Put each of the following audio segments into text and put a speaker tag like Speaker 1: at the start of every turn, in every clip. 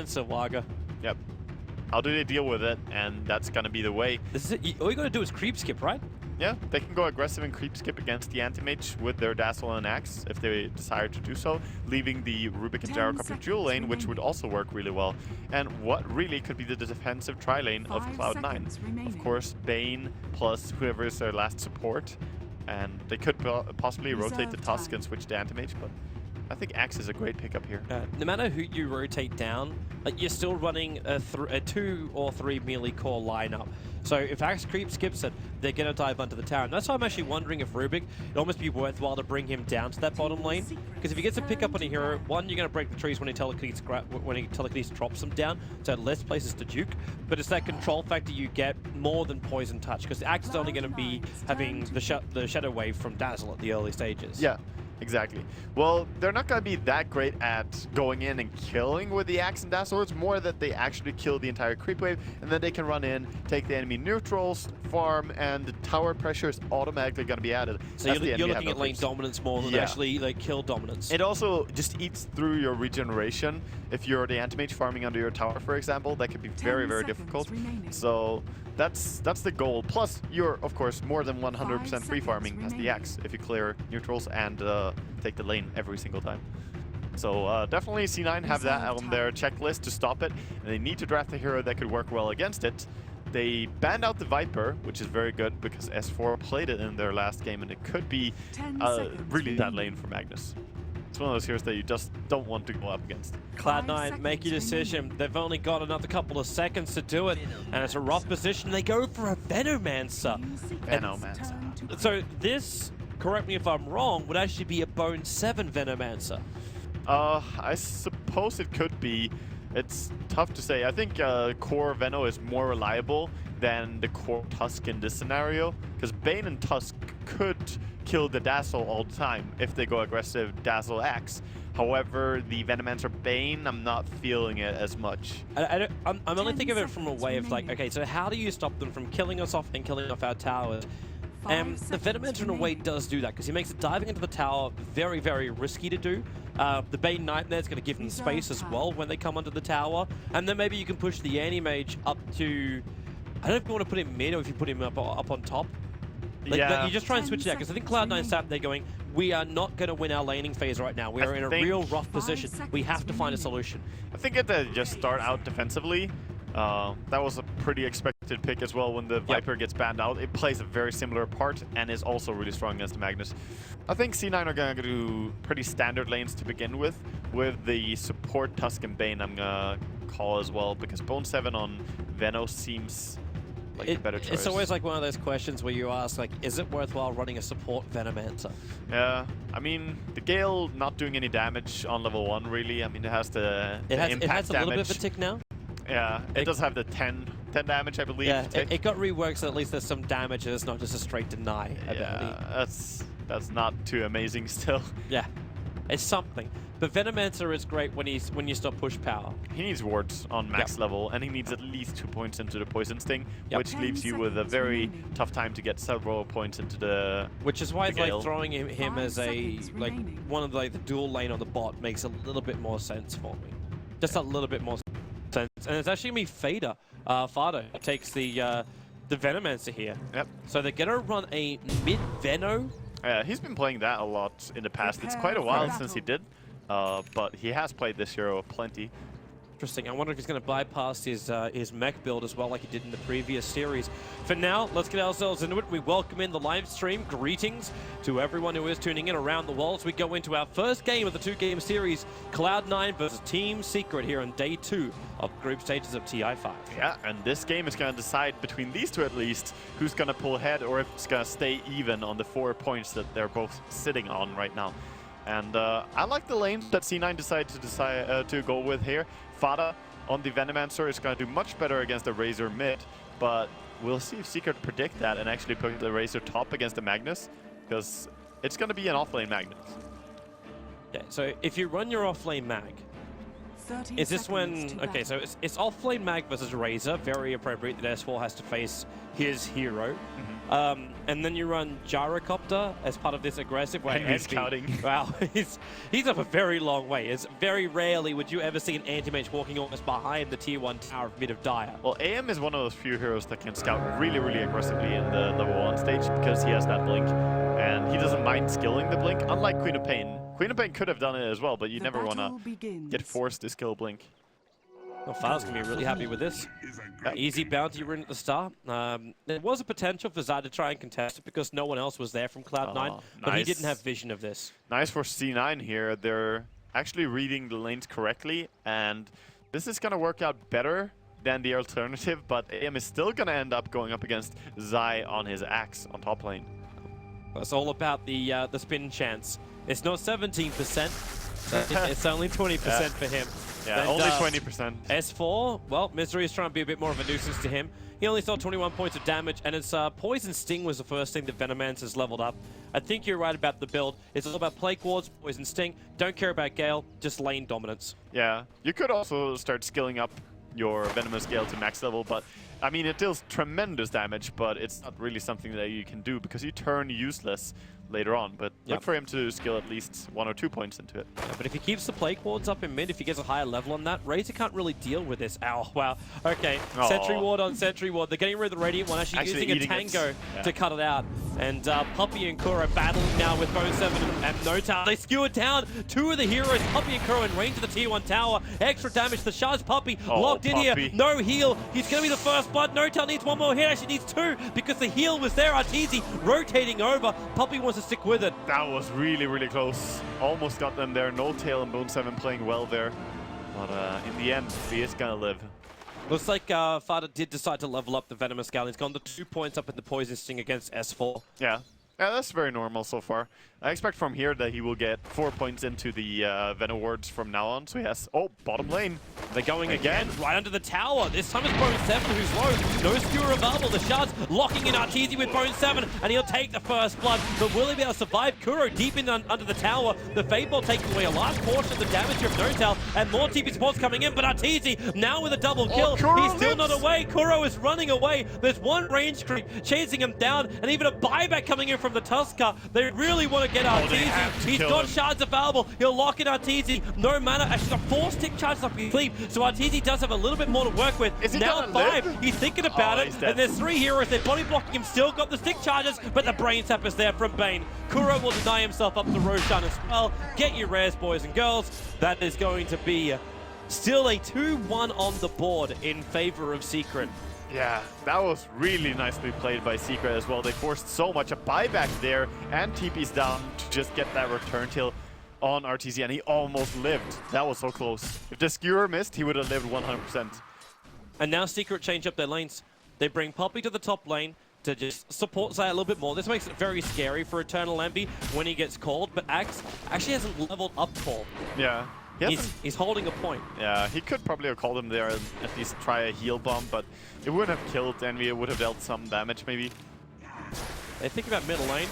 Speaker 1: answer, Waga.
Speaker 2: Yep. How do they deal with it? And that's going to be the way.
Speaker 1: This is it. All you got to do is creep skip, right?
Speaker 2: Yeah, they can go aggressive and creep skip against the anti-mage with their Dazzle and Axe if they desire to do so, leaving the Rubik and Gyrocopter dual lane, which would also work really well. And what really could be the defensive tri-lane of Cloud9. Of course, Bane plus whoever is their last support. And they could possibly rotate the Tusk and switch to anti-mage, but I think Axe is a great pickup here.
Speaker 1: No matter who you rotate down, like you're still running a 2 or 3 melee core lineup. So if Axe creep skips it, they're going to dive onto the tower. And that's why I'm actually wondering if Rubik, it almost be worthwhile to bring him down to that bottom lane. Because if he gets a pick up on a hero, one, you're going to break the trees when he telekinesis drops them down, so less places to juke. But it's that control factor you get more than poison touch, because Axe is only going to be having the shadow wave from Dazzle at the early stages.
Speaker 2: Yeah. Exactly. Well, they're not going to be that great at going in and killing with the Axe and Dazzle. It's more that they actually kill the entire creep wave, and then they can run in, take the enemy neutrals, farm, and the tower pressure is automatically going to be added.
Speaker 1: So you're looking at lane dominance more than actually like kill dominance.
Speaker 2: It also just eats through your regeneration. If you're the anti-mage farming under your tower, for example, that could be very, very difficult. So that's the goal. Plus, you're, of course, more than 100% free farming as the Axe if you clear neutrals and take the lane every single time. So definitely C9 have that on their checklist to stop it, and they need to draft a hero that could work well against it. They banned out the Viper, which is very good because S4 played it in their last game, and it could be really that lane for Magnus. It's one of those heroes that you just don't want to go up against.
Speaker 1: Cloud9, make your decision. They've only got another couple of seconds to do it, and it's a rough position. They go for a Venomancer.
Speaker 2: Venomancer.
Speaker 1: So this, correct me if I'm wrong, would actually be a Bone 7 Venomancer.
Speaker 2: I suppose it could be. It's tough to say. I think core Veno is more reliable than the core Tusk in this scenario, because Bane and Tusk could kill the Dazzle all the time if they go aggressive Dazzle Axe. However, the Venomancer Bane, I'm not feeling it as much.
Speaker 1: I'm only thinking of it from a way of like, okay, so how do you stop them from killing us off and killing off our towers? The Venomancer in a way does do that, because he makes it diving into the tower very, very risky to do. The Bane Nightmare is going to give them space as well when they come onto the tower. And then maybe you can push the Anti-Mage up to... I don't know if you want to put him mid or if you put him up on top. Like,
Speaker 2: yeah.
Speaker 1: You just try and switch it out, because I think Cloud9 sat there going, we are not going to win our laning phase right now. We are in a real rough position. We have to find a solution.
Speaker 2: I think if they just start out defensively, that was a pretty expected pick as well when the Viper gets banned out. It plays a very similar part and is also really strong against the Magnus. I think C9 are going to do pretty standard lanes to begin with the support Tusk and Bane I'm going to call as well, because Bone 7 on Veno seems like a better choice.
Speaker 1: It's always like one of those questions where you ask, like, is it worthwhile running a support Venomancer?
Speaker 2: Yeah, I mean, the Gale not doing any damage on level 1 really. I mean, it has the impact
Speaker 1: it has a little
Speaker 2: damage.
Speaker 1: bit of a tick now.
Speaker 2: Yeah, it does have the 10 damage, I believe.
Speaker 1: Yeah, it got reworked, so at least there's some damage and it's not just a straight deny ability.
Speaker 2: Yeah, that's not too amazing still.
Speaker 1: Yeah, it's something. But Venomancer is great when you stop push power.
Speaker 2: He needs wards on max level, and he needs at least 2 points into the Poison Sting, which leaves you with a very tough time to get several points into the
Speaker 1: Which is why it's like throwing him as a one of the dual lane on the bot makes a little bit more sense for me. Just a little bit more sense. And it's actually me Fader. Fado takes the Venomancer here.
Speaker 2: Yep.
Speaker 1: So they're gonna run a mid Veno.
Speaker 2: Yeah, he's been playing that a lot in the past. It's quite a while since he did. But he has played this hero plenty.
Speaker 1: Interesting. I wonder if he's going to bypass his mech build as well, like he did in the previous series. For now, let's get ourselves into it. We welcome in the live stream. Greetings to everyone who is tuning in around the world as we go into our first game of the 2-game series, Cloud9 versus Team Secret here on day 2 of group stages of TI5.
Speaker 2: Yeah, and this game is going to decide between these two at least who's going to pull ahead or if it's going to stay even on the 4 points that they're both sitting on right now. And I like the lanes that C9 decided to go with here. Fada on the Venomancer is going to do much better against the Razor mid, but we'll see if Secret predict that and actually put the Razor top against the Magnus, because it's going to be an offlane Magnus.
Speaker 1: Yeah, so if you run your offlane mag, is this when... Okay, so it's off-lane Mag versus Razor. Very appropriate that S4 has to face his hero. And then you run Gyrocopter as part of this aggressive way.
Speaker 2: And he's scouting.
Speaker 1: Wow, he's up a very long way. It's very rarely would you ever see an anti-mage walking almost behind the tier 1 tower of mid of Dire.
Speaker 2: Well, AM is one of those few heroes that can scout really, really aggressively in the level 1 stage because he has that blink. And he doesn't mind skilling the blink, unlike Queen of Pain. Queen of Pain could have done it as well, but you never want to get forced to skill blink.
Speaker 1: Well, Far's going to be really happy with this. Easy bounty rune at the start. There was a potential for Zai to try and contest it because no one else was there from Cloud9, but he didn't have vision of this.
Speaker 2: Nice for C9 here. They're actually reading the lanes correctly, and this is going to work out better than the alternative, but AM is still going to end up going up against Zai on his axe on top lane.
Speaker 1: It's all about the spin chance. It's not 17%, it's only 20% for him.
Speaker 2: Yeah,
Speaker 1: and,
Speaker 2: only 20%.
Speaker 1: S4, well, Misery is trying to be a bit more of a nuisance to him. He only saw 21 points of damage, and it's Poison Sting was the first thing that Venomance has leveled up. I think you're right about the build. It's all about Plague Wards, Poison Sting. Don't care about Gale, just lane dominance.
Speaker 2: Yeah, you could also start skilling up your Venomous Gale to max level, but I mean, it deals tremendous damage, but it's not really something that you can do because you turn useless later on, but look for him to skill at least 1 or 2 points into it.
Speaker 1: Yeah, but if he keeps the Plague Wards up in mid, if he gets a higher level on that, Razor can't really deal with this. Ow, wow. Okay, Sentry Ward on Sentry Ward. They're getting rid of the Radiant one, actually using a Tango to cut it out. And Puppey and Kuro battling now with Bone 7 and Notal. They skewer down 2 of the heroes, Puppey and Kuro in range of the tier 1 tower. Extra damage to Shaz. Puppey locked in here. No heal. He's going to be the first blood. Notal needs 1 more hit. Actually needs 2 because the heal was there. Arteezy rotating over. Puppey wants to stick with it.
Speaker 2: That was really, really close. Almost got them there. No Tail and Bone 7 playing well there. But in the end, he is going to live.
Speaker 1: Looks like Fada did decide to level up the Venomous Gale. He's gone to 2 points up in the Poison Sting against S4.
Speaker 2: Yeah, that's very normal so far. I expect from here that he will get 4 points into the Venom wards from now on. So he has, bottom lane.
Speaker 1: They're going again, right under the tower. This time it's Bone 7 who's low. No skewer available. The Shards locking in Arteezy with Bone 7, and he'll take the first blood. But will he be able to survive? Kuro deep in under the tower. The Fade Ball taking away a large portion of the damage of Notal, and more TP supports coming in. But Arteezy now with a double kill. He's still not away. Kuro is running away. There's one range creep chasing him down, and even a buyback coming in from the Tusker. They really want to get Arteezy. He's got Shards available. He'll lock in Arteezy. No mana. Actually, got 4 stick charges up his sleeve. So Arteezy does have a little bit more to work with.
Speaker 2: Is he
Speaker 1: now 5.
Speaker 2: Live?
Speaker 1: He's thinking about it. And there's 3 heroes. They're body blocking him. Still got the stick charges, but the brain tap is there from Bane. Kuro will deny himself up to Roshan as well. Get your rares, boys and girls. That is going to be still a 2-1 on the board in favor of Secret.
Speaker 2: Yeah, that was really nicely played by Secret as well. They forced so much. A buyback there and TP's down to just get that return till on Arteezy, and he almost lived. That was so close. If the skewer missed, he would have lived 100%.
Speaker 1: And now Secret change up their lanes. They bring Puppey to the top lane to just support Zai a little bit more. This makes it very scary for Eternal Envy when he gets called, but Axe actually hasn't leveled up for.
Speaker 2: Yeah.
Speaker 1: He's holding a point.
Speaker 2: Yeah, he could probably have called him there and at least try a heal bomb, but it wouldn't have killed Envy. It would have dealt some damage maybe.
Speaker 1: They think about middle lane.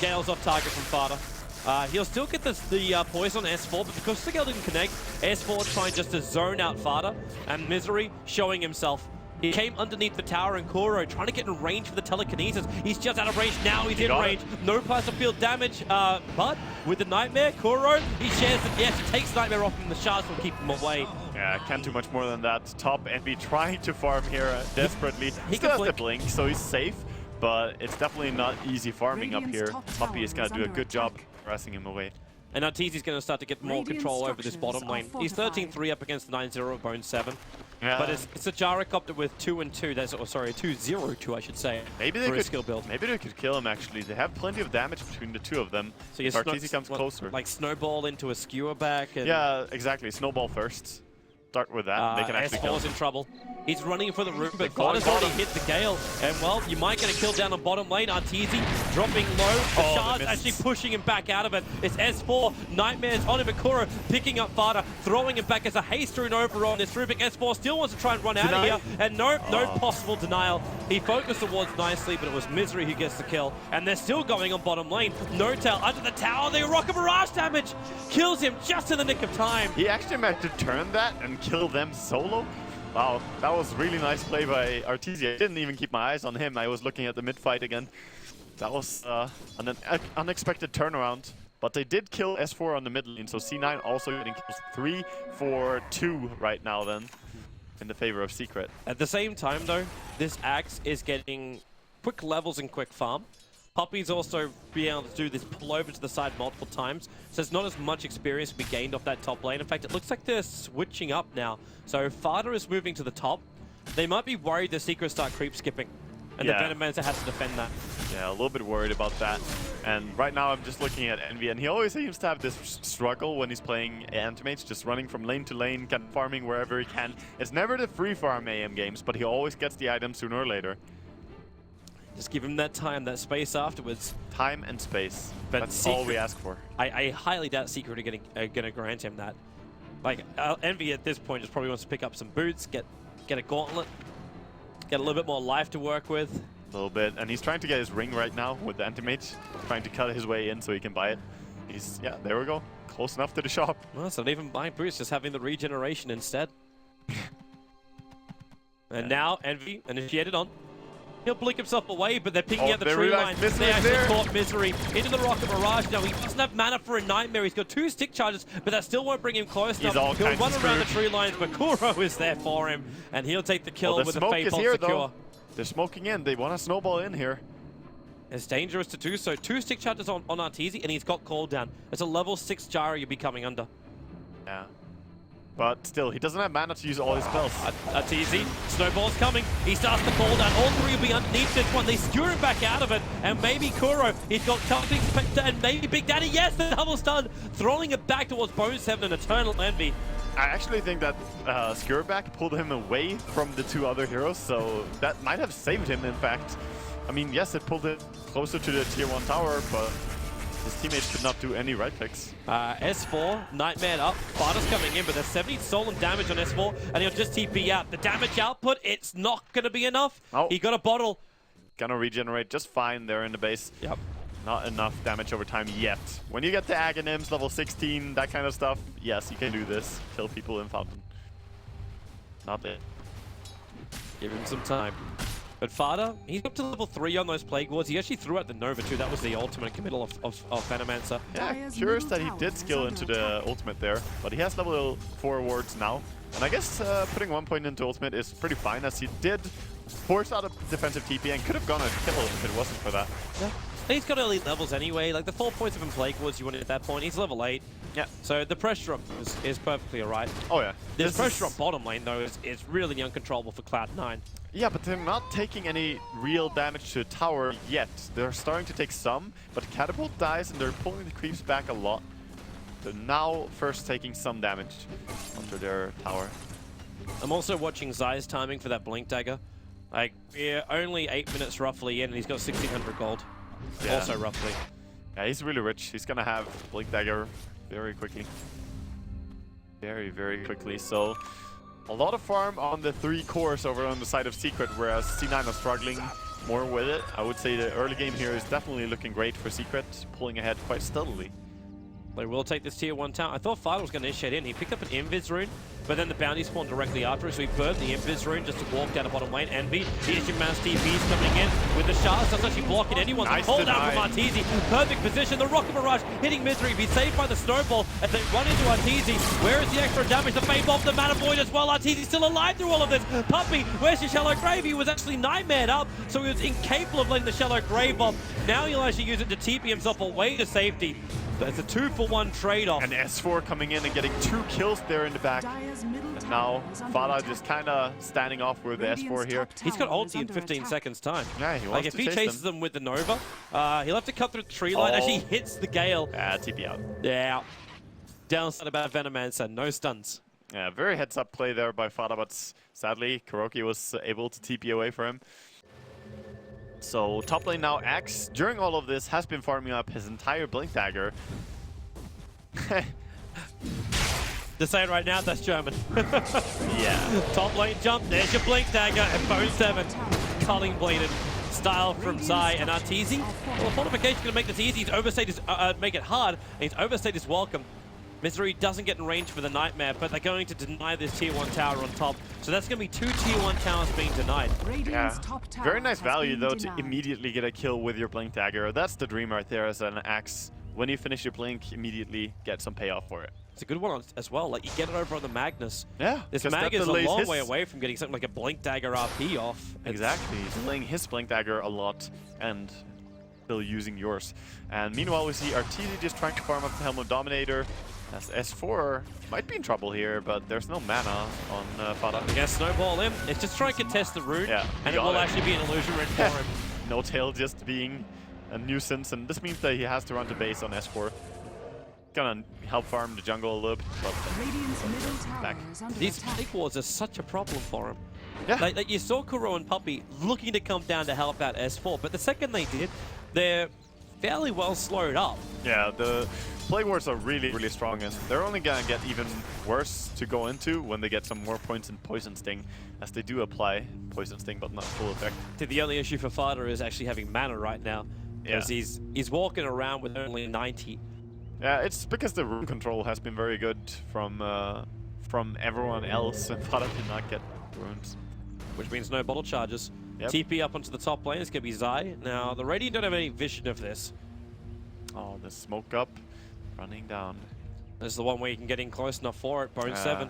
Speaker 1: Gale's off target from Fada. He'll still get the poison on S4, but because the Gale didn't connect, S4 trying just to zone out Fada, and Misery showing himself. He came underneath the tower, and Kuro trying to get in range for the telekinesis. He's just out of range. Now he's in range. No plasma field damage, but with the Nightmare, Kuro, he shares it. Yes, he takes Nightmare off him. The Shards will keep him away.
Speaker 2: Yeah, can't do much more than that. Top Envy trying to farm here desperately. He still has the blink, so he's safe, but it's definitely not easy farming up here. Puppey is going to do a good job harassing him away.
Speaker 1: And Arteezy's going to start to get more control over this bottom lane. He's 13-3 up against the 9-0 of Bone 7.
Speaker 2: Yeah.
Speaker 1: But it's a Gyrocopter with 2 and 2. That's, sorry, 2-0-2, I should say.
Speaker 2: Maybe they could skill build. Maybe they could kill him actually. They have plenty of damage between the 2 of them. So if Arteezy comes closer.
Speaker 1: Like snowball into a skewer back. And
Speaker 2: yeah, exactly. Snowball first. Start with that. They can actually kill him.
Speaker 1: in trouble. He's running for the room, but Fada's already hit the Gale. And well, you might get a kill down on bottom lane. Arteezy dropping low. The
Speaker 2: Oh,
Speaker 1: Shard's
Speaker 2: they missed.
Speaker 1: actually pushing him back out of it. It's S4, Nightmare's on him, Kuro picking up Fada, throwing him back as a haste rune over on this Rubik. S4 still wants to try and run out of here, and no possible denial. He focused towards nicely, but it was Misery who gets the kill, and they're still going on bottom lane. No Tail under the tower, the Rocket Barrage damage kills him just in the nick of time.
Speaker 2: He actually managed to turn that and kill them solo. Wow, that was really nice play by Artesia. I didn't even keep my eyes on him. I was looking at the mid fight again. That was an unexpected turnaround. But they did kill S4 on the mid lane, so C9 also getting kills 3 for 2 right now then, in the favor of Secret.
Speaker 1: At the same time though, this Axe is getting quick levels and quick farm. Puppy's also being able to do this pull over to the side multiple times, so there's not as much experience to be gained off that top lane. In fact, it looks like they're switching up now. So Fada is moving to the top. They might be worried the Secret start creep skipping, and the Venomancer has to defend that.
Speaker 2: Yeah, a little bit worried about that. And right now I'm just looking at Envy, and he always seems to have this struggle when he's playing Antimates, just running from lane to lane, kind of farming wherever he can. It's never the free farm AM games, but he always gets the item sooner or later.
Speaker 1: Just give him that time, that space afterwards.
Speaker 2: Time and space.
Speaker 1: But
Speaker 2: That's
Speaker 1: Secret,
Speaker 2: all we ask for.
Speaker 1: I highly doubt Secret are gonna grant him that. Like, Envy at this point just probably wants to pick up some boots, get a gauntlet, get a little bit more life to work with.
Speaker 2: A little bit, and he's trying to get his ring right now with the Antimage, trying to cut his way in so he can buy it. He's, yeah, there we go. Close enough to the shop.
Speaker 1: Well, it's not even buying boots, just having the regeneration instead. And now Envy initiated on. He'll blink himself away, but they're picking out the tree lines. They actually caught Misery into the Rocket Barrage. Now, he doesn't have mana for a Nightmare. He's got 2 stick charges, but that still won't bring him close enough. He'll run around the tree lines, but Kuro is there for him, and he'll take the kill with the Fate Bolt secure.
Speaker 2: Though. They're smoking in. They want to snowball in here.
Speaker 1: It's dangerous to do so. 2 stick charges on Arteezy, and he's got called down. It's a level 6 Jara you'll be coming under.
Speaker 2: Yeah. But still, he doesn't have mana to use all his spells.
Speaker 1: Arteezy, Snowball's coming. He starts to call down. All 3 will be underneath this one. They skewer him back out of it. And maybe Kuro, he's got something, and maybe Big Daddy, yes, the double stun. Throwing it back towards Bones 7 and Eternal Envy.
Speaker 2: I actually think that Skewerback pulled him away from the 2 other heroes, so that might have saved him, in fact. I mean, yes, it pulled it closer to the tier 1 tower, but his teammates could not do any right clicks.
Speaker 1: S4, Nightmare up. Fada's coming in, but there's 70 stolen damage on S4, and he'll just TP out. The damage output, it's not going to be enough.
Speaker 2: Oh.
Speaker 1: He got a bottle.
Speaker 2: Gonna regenerate just fine there in the base.
Speaker 1: Yep.
Speaker 2: Not enough damage over time yet. When you get the Aghanims, level 16, that kind of stuff, yes, you can do this. Kill people in Fountain. Not it.
Speaker 1: Give him some time. But Fada, he's up to level 3 on those Plague Wards. He actually threw out the Nova too. That was the ultimate committal of Venomancer.
Speaker 2: Yeah, curious that he did skill into the ultimate there, but he has level 4 wards now. And I guess putting 1 point into ultimate is pretty fine, as he did force out a defensive TP and could have gone a kill if it wasn't for that.
Speaker 1: Yeah. He's got elite levels anyway. Like the 4 points of him Plague Wards you wanted at that point. He's level 8.
Speaker 2: Yeah.
Speaker 1: So the pressure drop is perfectly alright.
Speaker 2: Oh yeah.
Speaker 1: The pressure drop bottom lane though is really uncontrollable for Cloud9.
Speaker 2: Yeah, but they're not taking any real damage to a tower yet. They're starting to take some, but Catapult dies and they're pulling the creeps back a lot. They're now first taking some damage onto their tower.
Speaker 1: I'm also watching Zai's timing for that Blink Dagger. Like, yeah, only 8 minutes roughly in, and he's got 1,600 gold. Yeah. Also roughly.
Speaker 2: Yeah, he's really rich. He's gonna have Blink Dagger very quickly. Very, very quickly. So a lot of farm on the 3 cores over on the side of Secret, whereas C9 are struggling more with it. I would say the early game here is definitely looking great for Secret, pulling ahead quite steadily.
Speaker 1: They will take this tier 1 town. I thought Fada was going to initiate in. He picked up an Invis rune, but then the bounty spawned directly after it, so he burned the Invis rune just to walk down the bottom lane. Envy, the Issue Man's TP's coming in with the shards. Doesn't actually blocking anyone.
Speaker 2: Nice
Speaker 1: Call down from Arteezy. Perfect position. The Rocket Barrage hitting Misery. Be saved by the Snowball as they run into Arteezy. Where is the extra damage? The Fate Bomb, the Mana Void as well. Arteezy's still alive through all of this. Puppy, where's your Shallow Grave? He was actually Nightmared up, so he was incapable of letting the Shallow Grave Bomb. Now he'll actually use it to TP himself away to safety. It's a 2-for-1 trade-off.
Speaker 2: And S4 coming in and getting 2 kills there in the back. And now Fada just kind of standing off with the S4 here.
Speaker 1: He's got ulti in 15 seconds time.
Speaker 2: Yeah, he wants
Speaker 1: like if he chases them with the Nova, he'll have to cut through the tree line. Actually hits the Gale.
Speaker 2: Yeah, TP out.
Speaker 1: Yeah. Downside about Venomancer, no stuns.
Speaker 2: Yeah, very heads-up play there by Fada, but sadly, Kuroki was able to TP away for him. So top lane now, Axe, during all of this, has been farming up his entire Blink Dagger.
Speaker 1: To say it right now, that's German.
Speaker 2: Yeah.
Speaker 1: Top lane jump, there's your Blink Dagger, and Bone 7 culling bleeded. Style from Zai and Arteezy. Well, the fortification going to make this easy. He's overstayed his, make it hard, and he's overstayed his welcome. Misery doesn't get in range for the Nightmare, but they're going to deny this tier 1 tower on top. So that's going to be 2 tier 1 towers being denied.
Speaker 2: Yeah. Very nice value, though, to immediately get a kill with your Blink Dagger. That's the dream right there as an Axe. When you finish your Blink, immediately get some payoff for it.
Speaker 1: It's a good one as well. Like, you get it over on the Magnus.
Speaker 2: Yeah.
Speaker 1: This Mag is a long way away from getting something like a Blink Dagger RP off.
Speaker 2: Exactly. He's delaying his Blink Dagger a lot and still using yours. And meanwhile, we see Arteezy just trying to farm up the Helm of Dominator. As S4 might be in trouble here, but there's no mana on Fada.
Speaker 1: They're gonna snowball him. It's just trying to contest the rune, and it will actually be an illusion rune for him.
Speaker 2: No tail just being a nuisance, and this means that he has to run to base on S4. Gonna help farm the jungle a little bit, but back.
Speaker 1: These tank wars are such a problem for him.
Speaker 2: Yeah.
Speaker 1: Like you saw Kuro and Puppey looking to come down to help out S4, but the second they did, they're fairly well slowed up.
Speaker 2: Yeah, the play wars are really, really strong, and they're only gonna get even worse to go into when they get some more points in Poison Sting, as they do apply Poison Sting, but not full effect.
Speaker 1: The only issue for Fada is actually having mana right now, because he's walking around with only 90.
Speaker 2: Yeah, it's because the rune control has been very good from everyone else, and Fada did not get runes.
Speaker 1: Which means no bottle charges.
Speaker 2: Yep.
Speaker 1: TP up onto the top lane, it's going to be Zai. Now, the Radiant don't have any vision of this.
Speaker 2: Oh, the smoke up, running down.
Speaker 1: This is the one where you can get in close enough for it. Bone 7.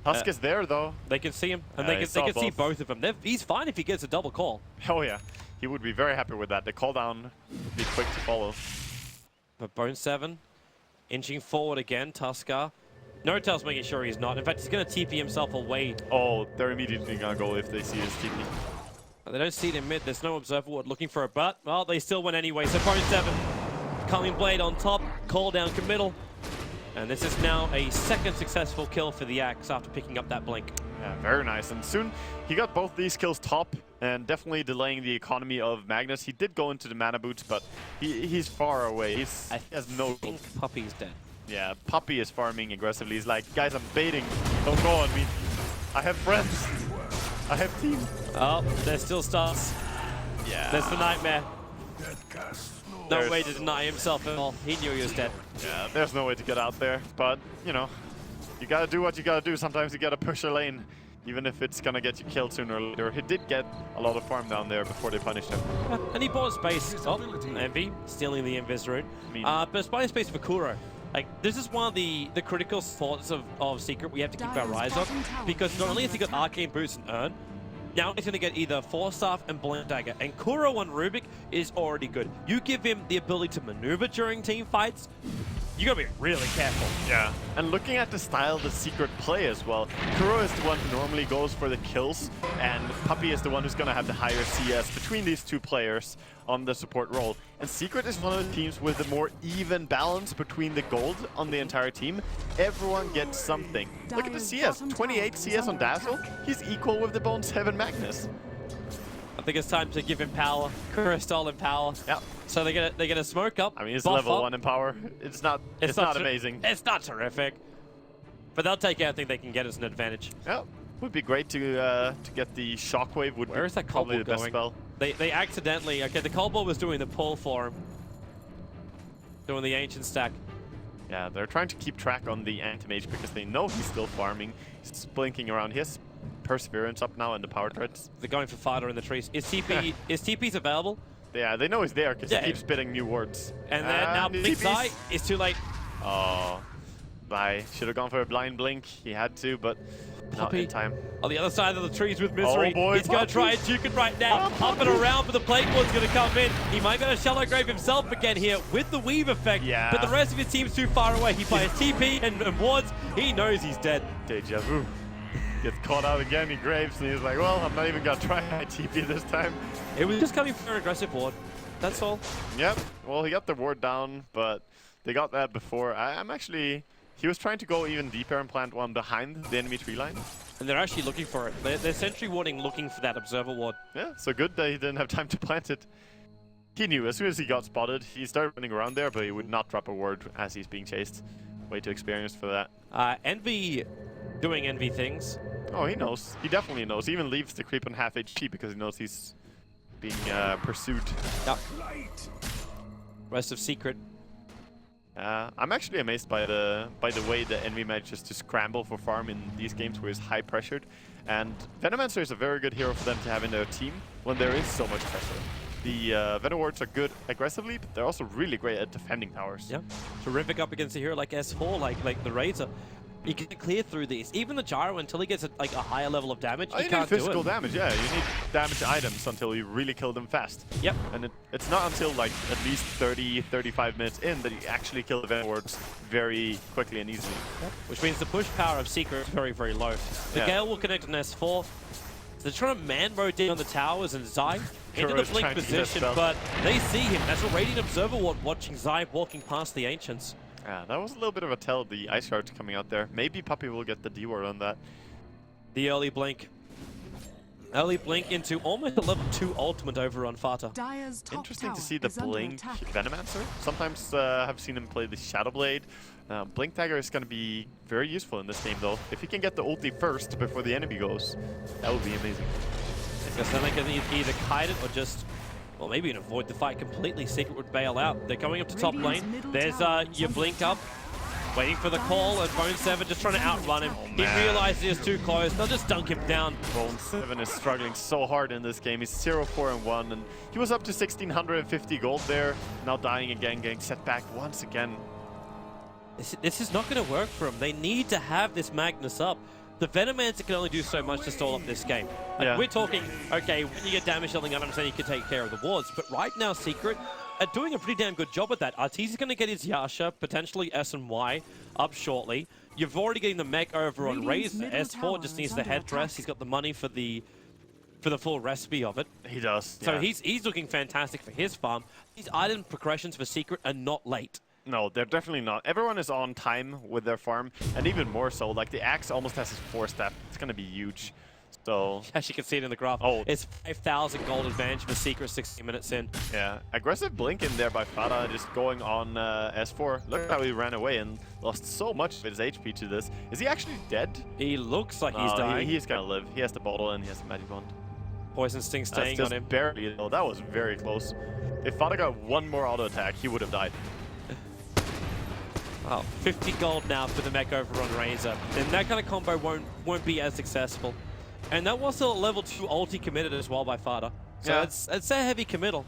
Speaker 2: Tusk is there, though.
Speaker 1: They can see him, and they can see both of them. He's fine if he gets a double call.
Speaker 2: Oh, yeah. He would be very happy with that. The call down would be quick to follow.
Speaker 1: But Bone 7, inching forward again, Tusker. No Tail's making sure he's not. In fact, he's going to TP himself away.
Speaker 2: Oh, they're immediately going to go if they see his TP.
Speaker 1: They don't see it in mid. There's no Observer Ward looking for it, but, well, they still went anyway. So Bone 7, Culling Blade on top, call down committal. And this is now a second successful kill for the Axe after picking up that Blink.
Speaker 2: Yeah, very nice. And soon he got both these kills top, and definitely delaying the economy of Magnus. He did go into the mana boots, but he's far away. He has no...
Speaker 1: I think Puppey's dead.
Speaker 2: Yeah, Puppey is farming aggressively. He's like, guys, I'm baiting. Don't go on me. I have friends. I have team.
Speaker 1: Oh, there's still stars.
Speaker 2: Yeah.
Speaker 1: There's the Nightmare. No way to deny himself at all. He knew he was dead.
Speaker 2: Yeah, there's no way to get out there. But, you know, you gotta do what you gotta do. Sometimes you gotta push a lane, even if it's gonna get you killed sooner or later. He did get a lot of farm down there before they punished him.
Speaker 1: Yeah, and he bought space. Oh, Envy, stealing the Invis rune. But it's buying space for Kuro. Like, this is one of the critical thoughts of Secret we have to keep our eyes on, because not only has he got Arcane Boots and Urn, now he's going to get either Force Staff and Blink Dagger, and Kuro on Rubik is already good. You give him the ability to maneuver during team fights, you gotta be really careful.
Speaker 2: Yeah, and looking at the style that Secret play as well, Kuro is the one who normally goes for the kills, and Puppey is the one who's gonna have the higher CS between these two players on the support role. And Secret is one of the teams with the more even balance between the gold on the entire team. Everyone gets something. Look at the CS, 28 CS on Dazzle. He's equal with the Bone 7 Magnus.
Speaker 1: I think it's time to give him power. Kuro stole him power.
Speaker 2: Yeah.
Speaker 1: So they're gonna smoke up.
Speaker 2: I mean, it's level 1 in power. It's not amazing.
Speaker 1: It's not terrific. But they'll take anything they can get as an advantage.
Speaker 2: Yeah. Would be great to get the shockwave. Would
Speaker 1: Where
Speaker 2: be
Speaker 1: is that
Speaker 2: probably
Speaker 1: Cold
Speaker 2: the
Speaker 1: Ball
Speaker 2: best
Speaker 1: going?
Speaker 2: spell.
Speaker 1: They accidentally, okay, the Cold Ball was doing the pull for him. Doing the Ancient stack.
Speaker 2: Yeah, they're trying to keep track on the Anti-Mage because they know he's still farming. He's blinking around. He has Perseverance up now and the power threads.
Speaker 1: They're going for Fada in the trees. Is TP's available?
Speaker 2: Yeah, they know he's there because he keeps spitting new words.
Speaker 1: And then now Blink Zai is too late.
Speaker 2: Oh, Zai should have gone for a blind blink. He had to, but not in time.
Speaker 1: On the other side of the trees with Misery.
Speaker 2: Oh boy,
Speaker 1: he's going to try and juke it right now. Up and around, but the Plague Ward's going to come in. He might go to Shallow Grave himself again here with the Weave effect.
Speaker 2: Yeah.
Speaker 1: But the rest of his team's too far away. He buys TP and wards. He knows he's dead.
Speaker 2: Deja vu. Gets caught out again, he Graves, and he's like, well, I'm not even going to try my TP this time.
Speaker 1: It was just coming for an aggressive ward. That's all.
Speaker 2: Yep. Well, he got the ward down, but they got that before. I'm actually... He was trying to go even deeper and plant one behind the enemy tree line.
Speaker 1: And they're actually looking for it. They're sentry warding, looking for that observer ward.
Speaker 2: Yeah, so good that he didn't have time to plant it. He knew as soon as he got spotted, he started running around there, but he would not drop a ward as he's being chased. Way too experienced for that.
Speaker 1: Envy doing Envy things.
Speaker 2: Oh, he knows. He definitely knows. He even leaves the creep on half HP because he knows he's being pursued.
Speaker 1: Yep. Rest of Secret.
Speaker 2: I'm actually amazed by the way the Envy manages to scramble for farm in these games where he's high pressured. And Venomancer is a very good hero for them to have in their team when there is so much pressure. The Venom wards are good aggressively, but they're also really great at defending towers.
Speaker 1: Yeah, terrific up against a hero like S4, like the Razor. You can clear through these. Even the Gyro, until he gets a higher level of damage, you can't do it.
Speaker 2: You need physical damage, yeah. You need damage items until you really kill them fast.
Speaker 1: Yep.
Speaker 2: And it's not until like at least 30, 35 minutes in that you actually kill the Venom wards very quickly and easily.
Speaker 1: Yep. Which means the push power of Secret is very, very low. The Gale will connect on S4. So they're trying to man-rotate on the towers and Zai into the blink position, but they see him. That's a Radiant Observer Ward watching Zai walking past the Ancients.
Speaker 2: Yeah, that was a little bit of a tell, the Ice Shard coming out there. Maybe Puppey will get the D-ward on that.
Speaker 1: The early blink. Early blink into almost a level 2 ultimate over on Fata.
Speaker 2: Interesting to see the blink Venomancer. Sometimes I've seen him play the Shadow Blade. Blink Dagger is going to be very useful in this game though. If he can get the ulti first before the enemy goes, that would be amazing.
Speaker 1: Because then they can either kite it or just, well, maybe even avoid the fight completely. Secret would bail out. They're coming up to top lane. There's your blink up, waiting for the call, and Bone 7 just trying to outrun him. He realizes he's too close. They'll just dunk him down.
Speaker 2: Bone 7 is struggling so hard in this game. He's 0-4-1, and he was up to 1,650 gold there. Now dying again, getting set back once again.
Speaker 1: This is not going to work for him. They need to have this Magnus up. The Venomancer can only do so much to stall up this game. Like, we're talking, okay, when you get damage dealing items, then you can take care of the wards. But right now, Secret are doing a pretty damn good job at that. Arteezy is going to get his Yasha, potentially S and Y, up shortly. You've already getting the mech over on Razor. S4 just needs the headdress. He's got the money for the full recipe of it.
Speaker 2: He does.
Speaker 1: So he's looking fantastic for his farm. These item progressions for Secret are not late.
Speaker 2: No, they're definitely not. Everyone is on time with their farm, and even more so. Like, the Axe almost has his 4-step. It's going to be huge. So,
Speaker 1: as you can see it in the graph, it's 5,000 gold advantage for Secret 60 minutes in.
Speaker 2: Yeah, aggressive blink in there by Fata, just going on S4. Look how he ran away and lost so much of his HP to this. Is he actually dead?
Speaker 1: He looks like he's dying.
Speaker 2: He's going to live. He has the bottle and he has the Magic Bond.
Speaker 1: Poison Sting staying on him.
Speaker 2: Barely, though. That was very close. If Fata got one more auto attack, he would have died.
Speaker 1: Well, 50 gold now for the mech over on Razor. Then that kind of combo won't be as successful. And that was a level 2 ulti committed as well by Fata. So it's a heavy committal.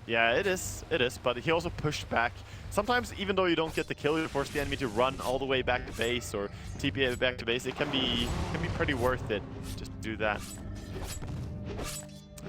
Speaker 2: Yeah, it is. It is. But he also pushed back. Sometimes, even though you don't get the kill, you force the enemy to run all the way back to base or TP back to base. It can be pretty worth it just to do that.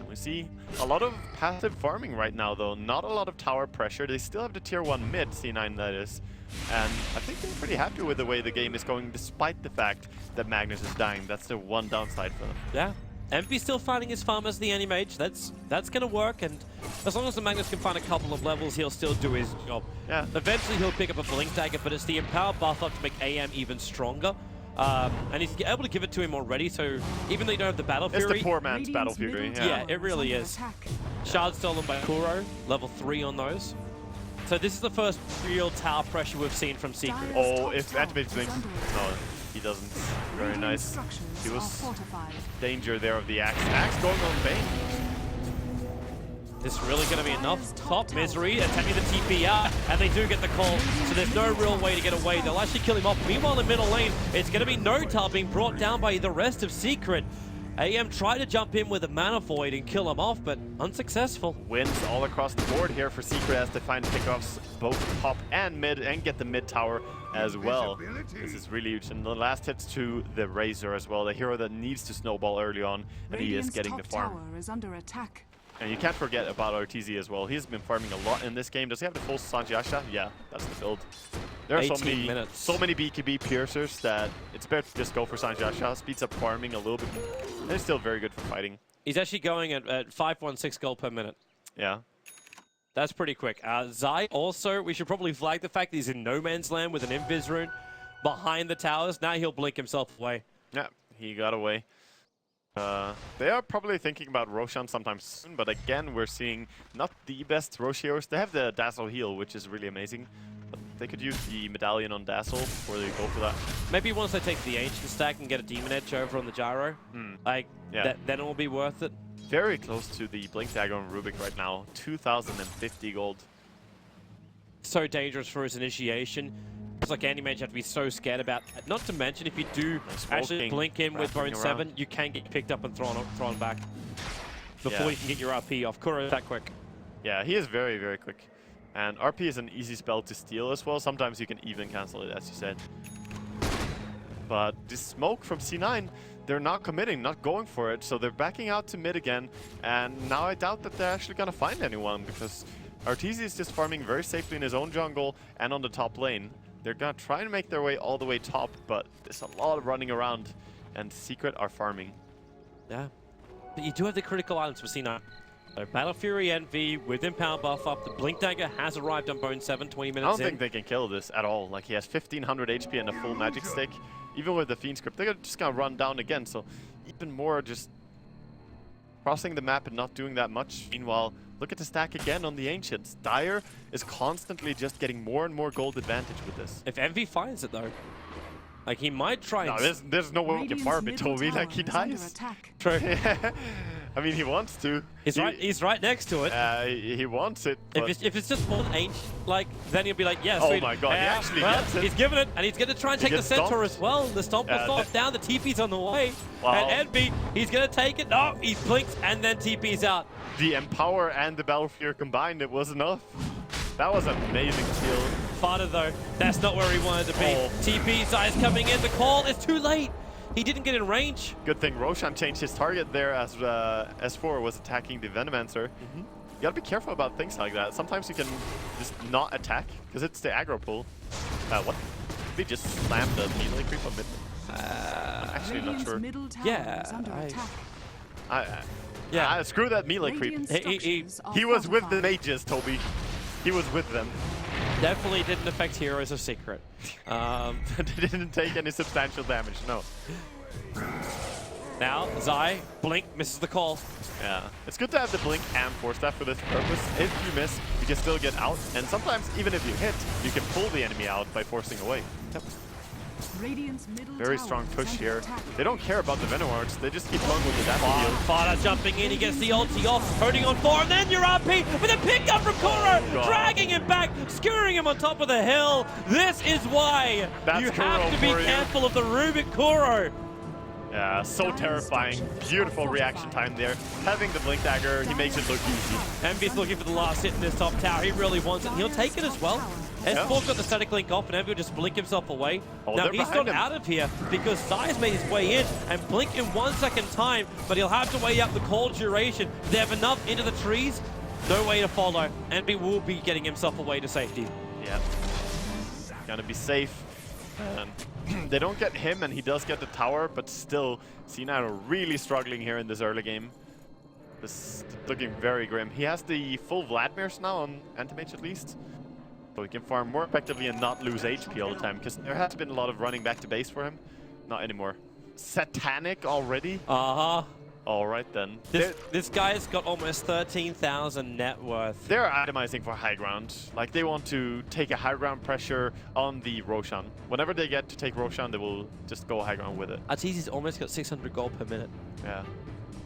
Speaker 2: We see a lot of passive farming right now, though. Not a lot of tower pressure. They still have the tier 1 mid, C9 that is. And I think they're pretty happy with the way the game is going, despite the fact that Magnus is dying. That's the one downside for them. Yeah.
Speaker 1: MP still finding his farm as the Anti-Mage. That's going to work, and as long as the Magnus can find a couple of levels, he'll still do his job.
Speaker 2: Yeah.
Speaker 1: Eventually, he'll pick up a Blink Dagger, but it's the Empower buff up to make AM even stronger. And he's able to give it to him already, so even though you don't have the Battle Fury...
Speaker 2: It's the poor man's Battle Fury.
Speaker 1: Yeah, it really is. Shard stolen by Kuro, level 3 on those. So this is the first real tower pressure we've seen from Secret.
Speaker 2: Oh, if Activate blinks... No, he doesn't. Very nice. He was danger there of the Axe. Axe going on Bane.
Speaker 1: This is really going to be enough. Top Misery attacking the TP out, and they do get the call, so there's no real way to get away. They'll actually kill him off. Meanwhile, in middle lane, it's going to be Notar being brought down by the rest of Secret. AM tried to jump in with a Mana Void and kill him off, but unsuccessful.
Speaker 2: Wins all across the board here for Secret as they find pickoffs both top and mid, and get the mid tower as well. This is really huge, and the last hits to the Razor as well, the hero that needs to snowball early on, and he is getting the farm.
Speaker 3: Is under attack.
Speaker 2: And you can't forget about Arteezy as well. He's been farming a lot in this game. Does he have the full Sanjiasha? Yeah, that's the build. There are so many BKB piercers that it's better to just go for Sanjiasha. Speeds up farming a little bit. And it's still very good for fighting.
Speaker 1: He's actually going at 516 gold per minute.
Speaker 2: Yeah.
Speaker 1: That's pretty quick. Zai also, we should probably flag the fact that he's in no man's land with an Invis rune behind the towers. Now he'll blink himself away.
Speaker 2: Yeah, he got away. They are probably thinking about Roshan sometime soon, but again, we're seeing not the best Roshios. They have the Dazzle heal, which is really amazing. But they could use the medallion on Dazzle before they go for that.
Speaker 1: Maybe once they take the Ancient stack and get a Demon Edge over on the Gyro, like, then it will be worth it.
Speaker 2: Very close to the Blink Dagger on Rubik right now. 2,050 gold.
Speaker 1: So dangerous for his initiation. It's like Andy mage, you have to be so scared about. Not to mention, if you do actually blink in with Bone 7, you can get picked up and thrown back before you can get your RP off. Kuro is that quick.
Speaker 2: Yeah, he is very, very quick. And RP is an easy spell to steal as well. Sometimes you can even cancel it, as you said. But this smoke from C9, they're not committing, not going for it. So they're backing out to mid again. And now I doubt that they're actually going to find anyone, because Arteezy is just farming very safely in his own jungle and on the top lane. They're going to try and make their way all the way top, but there's a lot of running around, and Secret are farming.
Speaker 1: Yeah. But you do have the critical items for C9. So Battle Fury Envy with Empower buff up. The Blink Dagger has arrived on Bone 7, 20 minutes in.
Speaker 2: I don't think they can kill this at all. Like, he has 1,500 HP and a full magic stick. Even with the Fiend Script, they're just going to run down again. So even more just crossing the map and not doing that much. Meanwhile, look at the stack again on the Ancients. Dire is constantly just getting more and more gold advantage with this.
Speaker 1: If Envy finds it, though, like, he might try
Speaker 2: no,
Speaker 1: and...
Speaker 2: there's no way we can farm it, Toby. Like, he dies.
Speaker 1: True.
Speaker 2: I mean, he wants to.
Speaker 1: He's right next to it.
Speaker 2: He wants it.
Speaker 1: If it's just one H, like, then he'll be like, yes.
Speaker 2: Oh my god, he actually gets it.
Speaker 1: He's given it, and he's going to try and take the Centaur as well. The Stomp will fall down, the TP's on the way.
Speaker 2: Wow.
Speaker 1: And Envy, he's going to take it. No, he blinks, and then TP's out.
Speaker 2: The Empower and the Battle Fury combined, it was enough. That was an amazing steal.
Speaker 1: Fada, though, that's not where he wanted to be. TP size coming in, the call is too late. He didn't get in range.
Speaker 2: Good thing Roshan changed his target there as S4 was attacking the Venomancer. You gotta be careful about things like that. Sometimes you can just not attack, because it's the aggro pull. What? They just slammed the melee creep on mid. I'm actually not sure.
Speaker 1: Yeah.
Speaker 2: Screw that melee creep. He was with the mages, Toby. He was with them.
Speaker 1: Definitely didn't affect Heroes of Secret.
Speaker 2: They didn't take any substantial damage, no.
Speaker 1: Now, Zai, blink, misses the call.
Speaker 2: Yeah, it's good to have the blink and force staff for this purpose. If you miss, you can still get out, and sometimes, even if you hit, you can pull the enemy out by forcing away. Yep. Very strong push here. They don't care about the Venomards, they just keep going with the Dazzle heal.
Speaker 1: Fada jumping in, he gets the ulti off, holding on 4, and then your RP with a pickup from Kuro, dragging him back, skewering him on top of the hill. This is why you have to be careful of the Rubik Kuro.
Speaker 2: Yeah, so terrifying. Beautiful reaction time there. Having the Blink Dagger, he makes it look easy.
Speaker 1: Envy's looking for the last hit in this top tower. He really wants it. He'll take it as well. S4 got the static link off, and Envy will just blink himself away. Now, he's gone out of here because Zai's made his way in and blink in 1 second time, but he'll have to weigh up the cold duration. They have enough into the trees. No way to follow. Envy will be getting himself away to safety.
Speaker 2: Yeah. Gotta be safe. They don't get him, and he does get the tower, but still, C9 are really struggling here in this early game. This is looking very grim. He has the full Vladimirs now on Anti-Mage at least, so he can farm more effectively and not lose HP all the time, because there has been a lot of running back to base for him. Not anymore. Satanic already? Alright then.
Speaker 1: This guy's got almost 13,000 net worth.
Speaker 2: They're itemizing for high ground. Like, they want to take a high ground pressure on the Roshan. Whenever they get to take Roshan, they will just go high ground with it.
Speaker 1: Arteezy's almost got 600 gold per minute.
Speaker 2: Yeah.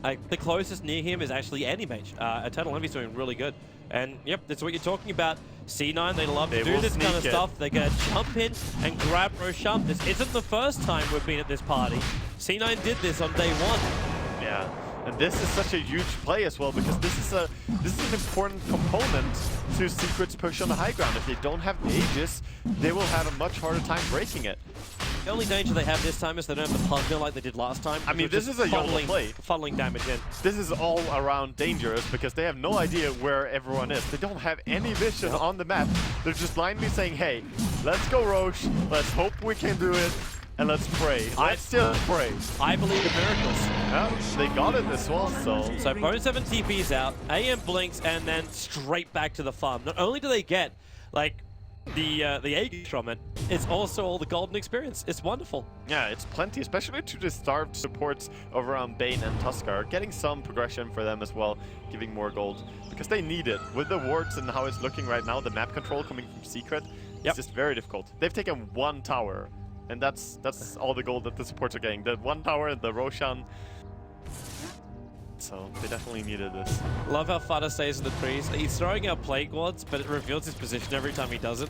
Speaker 1: Like, the closest near him is actually Anti-Mage. Eternal Envy's doing really good. And yep, that's what you're talking about. C9, they love to do this kind of stuff. They're going to jump in and grab Roshan. This isn't the first time we've been at this party. C9 did this on day 1.
Speaker 2: Yeah, and this is such a huge play as well, because this is an important component to Secret's push on the high ground. If they don't have the Aegis, they will have a much harder time breaking it.
Speaker 1: The only danger they have this time is they don't have the pug mill like they did last time.
Speaker 2: I mean, this is a YOLO play.
Speaker 1: Funneling damage in.
Speaker 2: This is all around dangerous because they have no idea where everyone is. They don't have any vision on the map. They're just blindly saying, hey, let's go Roche, let's hope we can do it, and let's pray. Let's still pray.
Speaker 1: I believe in miracles.
Speaker 2: Yeah, they got it as well, so...
Speaker 1: So Bone 7 TP's out, AM blinks, and then straight back to the farm. Not only do they get, like, the age from it, it's also all the golden experience. It's wonderful.
Speaker 2: Yeah, it's plenty, especially to the starved supports over on Bane and Tuskar. Getting some progression for them as well, giving more gold. Because they need it. With the wards and how it's looking right now, the map control coming from Secret, it's just very difficult. They've taken one tower, and that's all the gold that the supports are getting. The one tower and the Roshan. So they definitely needed this.
Speaker 1: Love how Fada stays in the trees. He's throwing out plague wards, but it reveals his position every time he does it.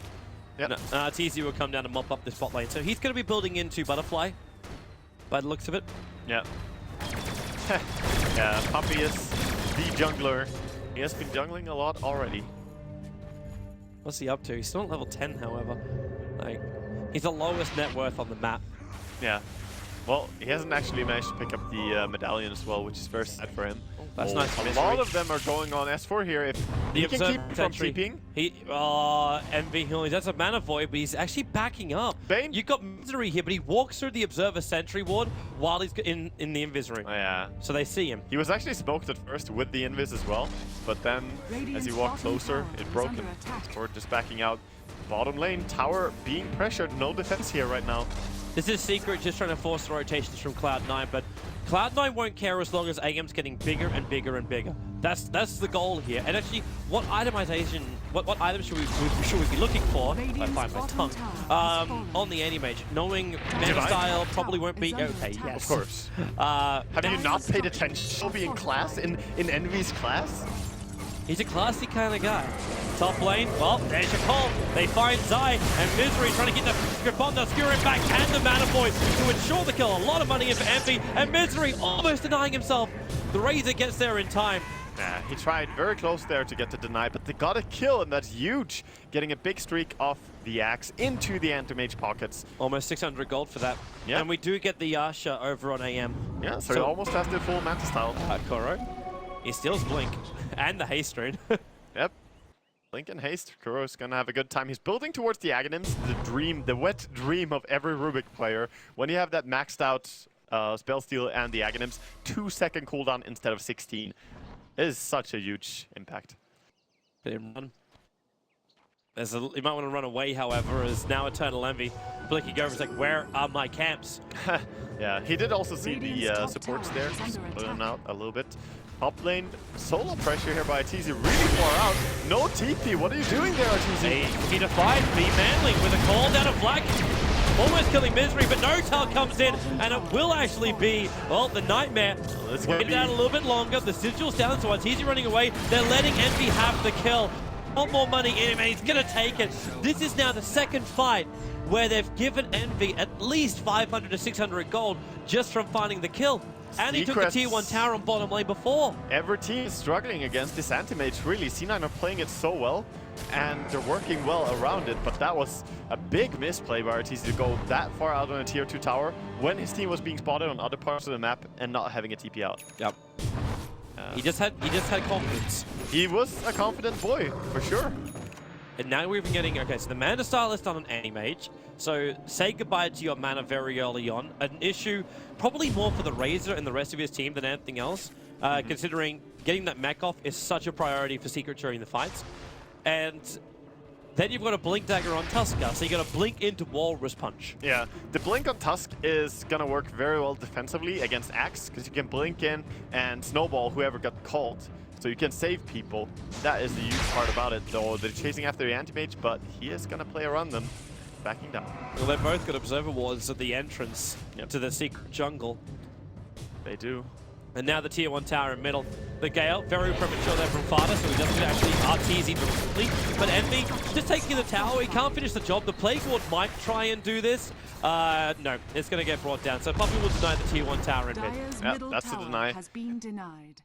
Speaker 2: Yep.
Speaker 1: TZ will come down to mop up this bot lane. So he's going to be building into Butterfly, by the looks of it.
Speaker 2: Yeah. Yeah, Puppy is the jungler. He has been jungling a lot already.
Speaker 1: What's he up to? He's still at level 10, however. Like, he's the lowest net worth on the map.
Speaker 2: Yeah. Well, he hasn't actually managed to pick up the medallion as well, which is very sad for him.
Speaker 1: That's nice.
Speaker 2: A lot of them are going on S4 here. If he can keep from TPing.
Speaker 1: Envy Hill. That's a mana void, but he's actually backing up.
Speaker 2: Bane?
Speaker 1: You got Misery here, but he walks through the Observer Sentry ward while he's in the Invisory.
Speaker 2: Oh, yeah.
Speaker 1: So they see him.
Speaker 2: He was actually smoked at first with the Invis as well, but then as he walked closer, it broke him. Or just backing out. Bottom lane, tower being pressured. No defense here right now.
Speaker 1: This is Secret just trying to force the rotations from Cloud9, but Cloud9 won't care as long as AM's getting bigger and bigger and bigger. That's the goal here. And actually, what itemization, what items should we be looking for? If I find my tongue. On the Anti-Mage, knowing mana style probably won't be okay. Yes,
Speaker 2: of course. Have you not paid attention to be in class in Envy's class?
Speaker 1: He's a classy kind of guy. Top lane, well, there's your call. They find Zai, and Misery trying to get the grip on the Skewer back and the Mana Void to ensure the kill. A lot of money in for Envy, and Misery almost denying himself. The Razor gets there in time.
Speaker 2: Yeah, he tried very close there to get the deny, but they got a kill, and that's huge. Getting a big streak off the Axe into the Anti-Mage pockets.
Speaker 1: Almost 600 gold for that.
Speaker 2: Yeah.
Speaker 1: And we do get the Yasha over on AM.
Speaker 2: Yeah, so he almost has the full Manta style.
Speaker 1: Koro. He steals Blink and the Haste Rune.
Speaker 2: Yep. Blink and Haste. Kuro's gonna have a good time. He's building towards the Aghanims, the dream, the wet dream of every Rubik player. When you have that maxed out spell steal and the Aghanims, 2-second cooldown instead of 16. It is such a huge impact.
Speaker 1: Let him run. You might want to run away, however, as now Eternal Envy. Blinking over is like, where are my camps?
Speaker 2: Yeah, he did also see the supports there. Split him out a little bit. Top lane, solo pressure here by TZ really far out. No TP, what are you doing there, TZ?
Speaker 1: He defied Be Manly with a call down of Black. Almost killing Misery, but Notal comes in, and it will actually be, well, the Nightmare. Let's wait it out a little bit longer. The Sigil's down, so TZ running away. They're letting Envy have the kill. Not more money in him, and he's going to take it. This is now the second fight where they've given Envy at least 500 to 600 gold just from finding the kill. And he took the tier 1 tower on bottom lane before.
Speaker 2: Every team is struggling against this Anti-Mage, really. C9 are playing it so well, and they're working well around it, but that was a big misplay by RTZ to go that far out on a tier 2 tower when his team was being spotted on other parts of the map and not having a TP out.
Speaker 1: Yep. He just had confidence.
Speaker 2: He was a confident boy, for sure.
Speaker 1: And now we're even getting, okay, so the mana style is done on Anti-Mage. So say goodbye to your mana very early on. An issue probably more for the Razor and the rest of his team than anything else, considering getting that mech off is such a priority for Secret during the fights. And then you've got a Blink Dagger on Tuskar, so you got to blink into Walrus Punch.
Speaker 2: Yeah, the Blink on Tusk is going to work very well defensively against Axe, because you can blink in and snowball whoever got called. So you can save people. That is the huge part about it, though. They're chasing after the Anti-Mage, but he is going to play around them, backing down.
Speaker 1: Well, they've both got Observer Wards at the entrance to the Secret jungle.
Speaker 2: They do.
Speaker 1: And now the tier 1 tower in middle. The Gale, very premature there from Fada, so he doesn't actually RTZ directly. But Envy, just taking the tower, he can't finish the job. The Plague Ward might try and do this. No, it's going to get brought down. So Puppy will deny the tier 1 tower in mid.
Speaker 2: Yeah, that's the deny.
Speaker 3: Has been denied.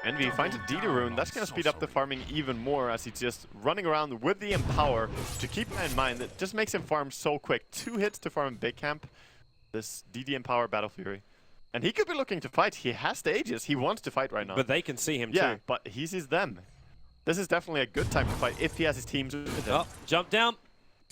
Speaker 2: Envy finds a DD rune. That's going to speed up the farming even more as he's just running around with the Empower. To keep that in mind, it just makes him farm so quick. 2 hits to farm big camp. This DD Empower Battle Fury. And he could be looking to fight. He has the Aegis. He wants to fight right now.
Speaker 1: But they can see him
Speaker 2: yeah,
Speaker 1: too.
Speaker 2: But he sees them. This is definitely a good time to fight if he has his teams with him.
Speaker 1: Oh, jump down.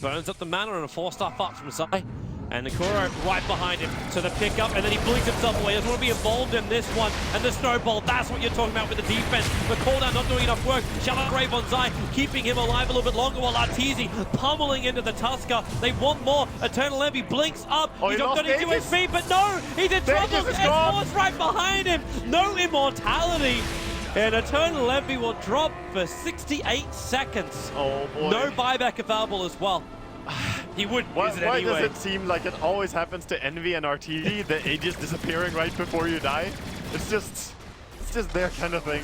Speaker 1: Burns up the mana and a 4-star fart from Zai. And Nakuro right behind him. So the pickup, and then he blinks himself away. Doesn't want to be involved in this one. And the snowball, that's what you're talking about with the defense. The cooldown not doing enough work. Shallow Grave on Zai, keeping him alive a little bit longer, while Arteezy pummeling into the Tusker. They want more. Eternal Envy blinks up.
Speaker 2: Oh,
Speaker 1: He's
Speaker 2: he
Speaker 1: got
Speaker 2: lost
Speaker 1: 32
Speaker 2: Aegis.
Speaker 1: HP, but no! He's in trouble.
Speaker 2: Aegis is gone.
Speaker 1: S4's right behind him. No immortality. And Eternal Envy will drop for 68 seconds.
Speaker 2: Oh boy.
Speaker 1: No buyback available as well. He would use it
Speaker 2: Why
Speaker 1: anyway.
Speaker 2: does it seem like it always happens to Envy and RTD, the Aegis disappearing right before you die? It's just their kind of thing.